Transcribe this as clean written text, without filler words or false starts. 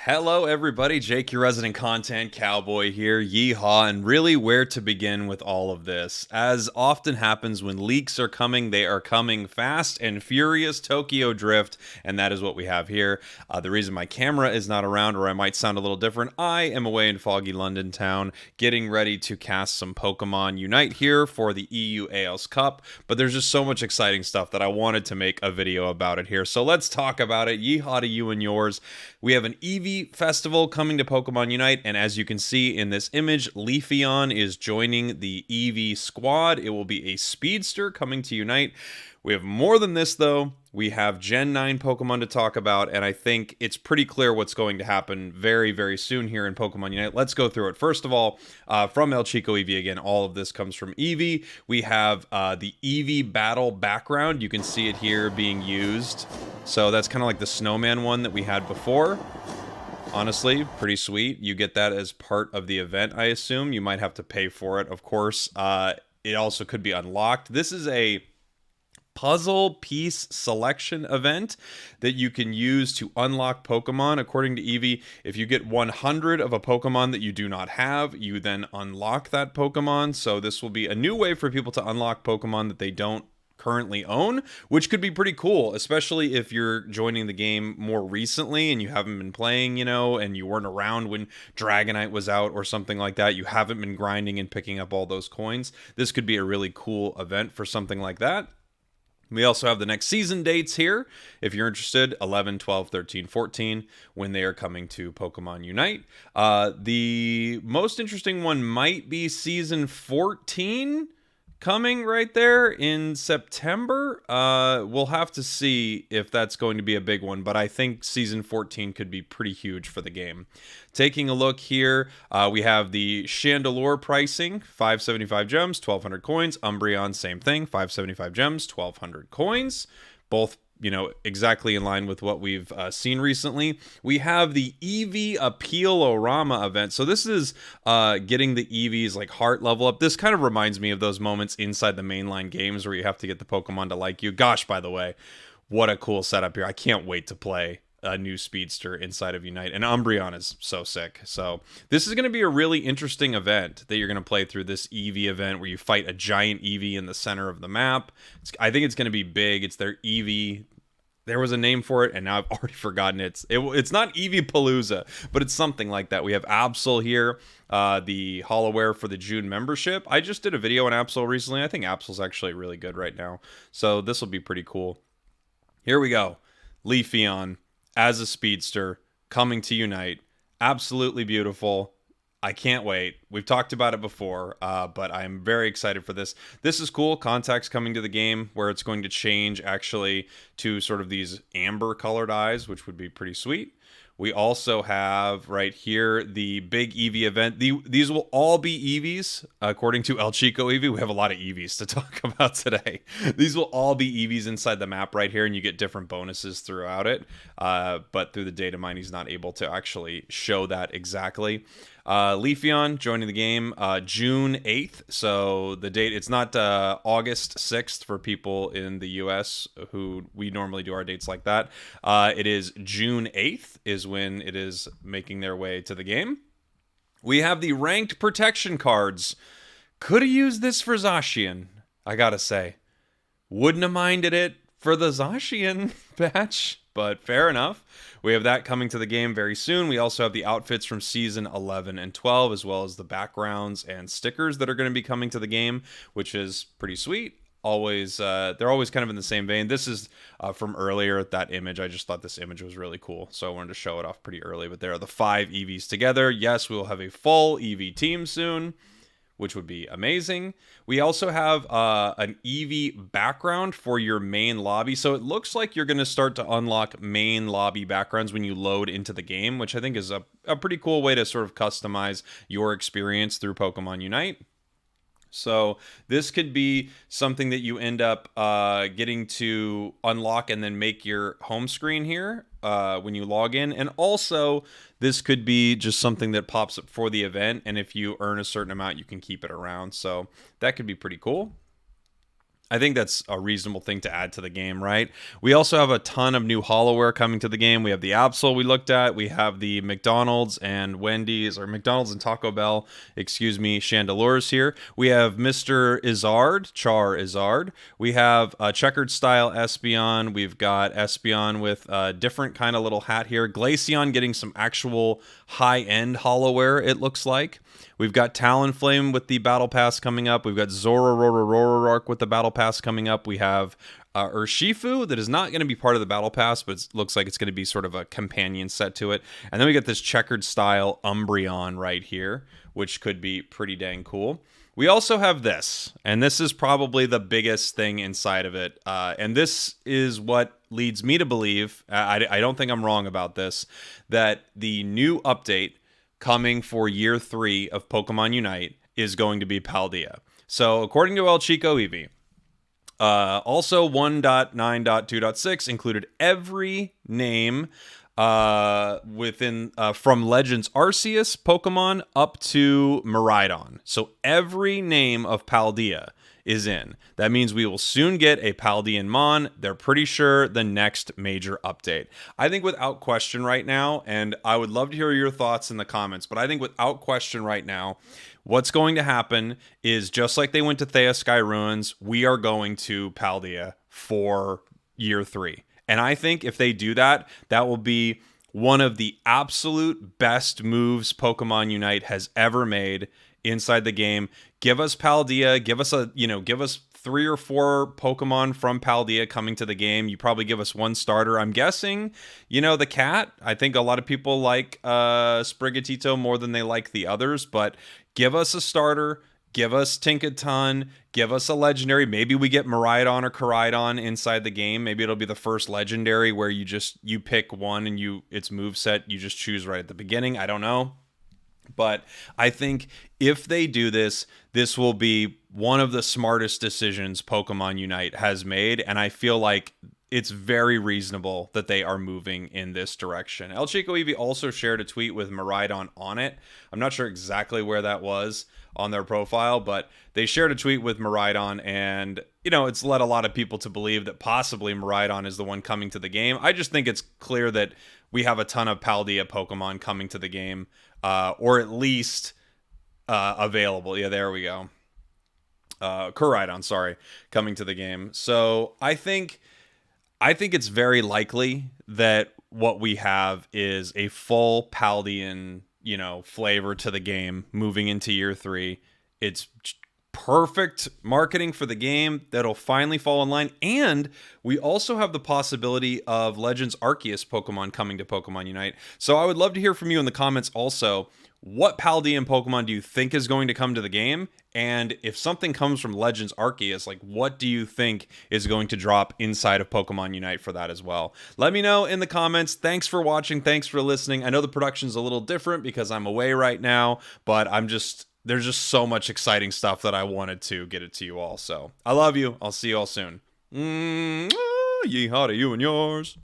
Hello, everybody. Jake, your resident content cowboy here. Yeehaw, and really where to begin with all of this. As often happens when leaks are coming, they are coming fast and furious. Tokyo Drift, and that is what we have here. The reason my camera is not around, or I might sound a little different, I am away in foggy London town, getting ready to cast some Pokemon Unite here for the EU ALS Cup. But there's just so much exciting stuff that I wanted to make a video about it here. So let's talk about it. Yeehaw to you and yours. We have an EV festival coming to Pokemon Unite, and as you can see in this image, Leafeon is joining the EV squad. It will be a speedster coming to Unite. We have more than this, though. We have Gen 9 Pokemon to talk about, and I think it's pretty clear what's going to happen very, very soon here in Pokemon Unite. Let's go through it. First of all, from El Chico EV, again, all of this comes from Eevee. We have the Eevee battle background. You can see it here being used. So that's kind of like the snowman one that we had before. Honestly, pretty sweet. You get that as part of the event, I assume. You might have to pay for it, of course. It also could be unlocked. This is a puzzle piece selection event that you can use to unlock Pokemon. According to Eevee, if you get 100 of a Pokemon that you do not have, you then unlock that Pokemon. So this will be a new way for people to unlock Pokemon that they don't currently own, which could be pretty cool, especially if you're joining the game more recently and you haven't been playing, and you weren't around when Dragonite was out or something like that. You haven't been grinding and picking up all those coins. This could be a really cool event for something like that. We also have the next season dates here. If you're interested, 11, 12, 13, 14, when they are coming to Pokemon Unite. The most interesting one might be season 14, coming right there in September. We'll have to see if that's going to be a big one, but I think season 14 could be pretty huge for the game. Taking a look here, we have the Chandelure pricing, 575 gems, 1200 coins. Umbreon, same thing, 575 gems, 1200 coins. Both exactly in line with what we've seen recently. We have the EV Appeal-O-Rama event. So this is getting the EV's like heart level up. This kind of reminds me of those moments inside the mainline games where you have to get the Pokemon to like you. Gosh, by the way, what a cool setup here. I can't wait to play a new speedster inside of Unite, and Umbreon is so sick. So this is going to be a really interesting event that you're going to play through, this EV event where you fight a giant EV in the center of the map. I think it's going to be big. It's their EV. There was a name for it, and now I've already forgotten it. It's not Eevee Palooza, but it's something like that. We have Absol here, the Hollowware for the June membership. I just did a video on Absol recently. I think Absol's actually really good right now, so this will be pretty cool. Here we go. Leafeon as a speedster coming to Unite. Absolutely beautiful. I can't wait. We've talked about it before, but I'm very excited for this. This is cool. Contact's coming to the game where it's going to change actually to sort of these amber colored eyes, which would be pretty sweet. We also have right here the big Eevee event. These will all be Eevees, according to El Chico Eevee. We have a lot of Eevees to talk about today. These will all be Eevees inside the map right here, and you get different bonuses throughout it. But through the data mine, he's not able to actually show that exactly. Leafeon joining the game June 8th. So the date, it's not August 6th for people in the US who we normally do our dates like that. It is June 8th is when it is making their way to the game. We have the ranked protection cards. Could have used this for Zacian, I gotta say. Wouldn't have minded it for the Zacian patch, but fair enough. We have that coming to the game very soon. We also have the outfits from Season 11 and 12, as well as the backgrounds and stickers that are going to be coming to the game, which is pretty sweet. They're always kind of in the same vein. This is from earlier, that image. I just thought this image was really cool, so I wanted to show it off pretty early. But there are the 5 EVs together. Yes, we will have a full EV team soon, which would be amazing. We also have an EV background for your main lobby. So it looks like you're going to start to unlock main lobby backgrounds when you load into the game, which I think is a pretty cool way to sort of customize your experience through Pokemon Unite. So this could be something that you end up getting to unlock and then make your home screen here when you log in. And also, this could be just something that pops up for the event. And if you earn a certain amount, you can keep it around. So that could be pretty cool. I think that's a reasonable thing to add to the game, right? We also have a ton of new hollowware coming to the game. We have the Absol we looked at. We have the McDonald's and Wendy's, or McDonald's and Taco Bell, excuse me, chandelures here. We have Mr. Izzard, Char Izzard. We have a checkered style Espeon. We've got Espeon with a different kind of little hat here. Glaceon getting some actual high-end hollowware, it looks like. We've got Talonflame with the Battle Pass coming up. We've got Zorororororork with the Battle Pass coming up. We have Urshifu that is not going to be part of the Battle Pass, but it looks like it's going to be sort of a companion set to it. And then we got this checkered style Umbreon right here, which could be pretty dang cool. We also have this, and this is probably the biggest thing inside of it. And this is what leads me to believe, I don't think I'm wrong about this, that the new update coming for year 3 of Pokemon Unite is going to be Paldea. So according to El Chico Eevee, also 1.9.2.6 included every name within from Legends Arceus Pokemon up to Miraidon. So every name of Paldea is in. That means we will soon get a Paldean Mon. They're pretty sure the next major update. I think without question right now, and I would love to hear your thoughts in the comments, but I think without question right now, what's going to happen is just like they went to Thea Sky Ruins, we are going to Paldea for year 3. And I think if they do that, that will be one of the absolute best moves Pokemon Unite has ever made inside the game. Give us Paldea, give us 3 or 4 Pokemon from Paldea coming to the game. You probably give us one starter. I'm guessing, the cat. I think a lot of people like Sprigatito more than they like the others, but give us a starter. Give us Tinkaton, give us a legendary. Maybe we get Miraidon or Koraidon inside the game. Maybe it'll be the first legendary where you pick one and its moveset you just choose right at the beginning. I don't know. But I think if they do this, this will be one of the smartest decisions Pokemon Unite has made, and I feel like it's very reasonable that they are moving in this direction. El Chico Eevee also shared a tweet with Miraidon on it. I'm not sure exactly where that was on their profile, but they shared a tweet with Miraidon, and it's led a lot of people to believe that possibly Miraidon is the one coming to the game. I just think it's clear that we have a ton of Paldea Pokemon coming to the game, or at least available. Yeah, there we go. Koraidon, sorry, coming to the game. So I think it's very likely that what we have is a full Paldean, flavor to the game moving into year 3. It's perfect marketing for the game that'll finally fall in line. And we also have the possibility of Legends Arceus Pokemon coming to Pokemon Unite. So I would love to hear from you in the comments also. What Paldean Pokemon do you think is going to come to the game? And if something comes from Legends Arceus, what do you think is going to drop inside of Pokemon Unite for that as well? Let me know in the comments. Thanks for watching. Thanks for listening. I know the production's a little different because I'm away right now, but there's just so much exciting stuff that I wanted to get it to you all. So I love you. I'll see you all soon. Yeehaw to you and yours.